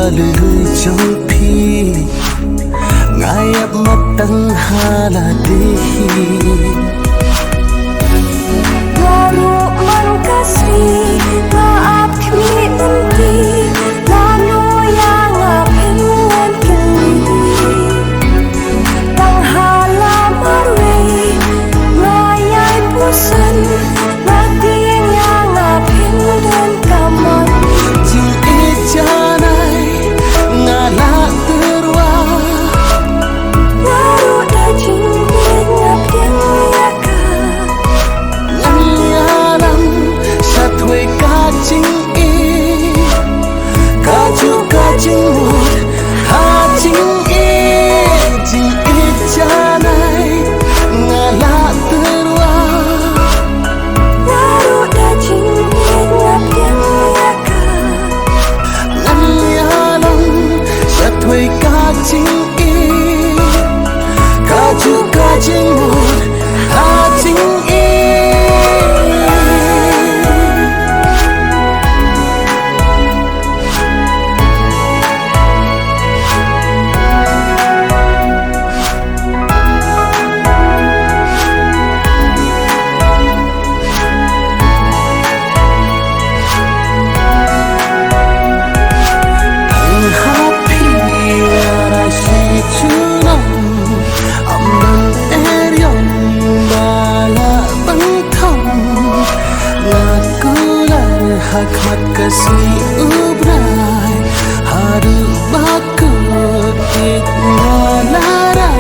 lư trong phi ngài ấp mắt tăng hà là đi baru man kasih maaf kini nanti lanu yang apingan kini tang halam arway ngayai pusan mati yang apin dan kaman jing ijanai ngala terwa baru dah jingin ngapin yaka nyalam satwe kacing i kaju kacing mut kacing i jing ijanai ngala terwa baru dah jingin ngapin yaka nyalam satwe kacing i kaju kacing mut kacing i hak kasih ubrai haru bakut ikna lara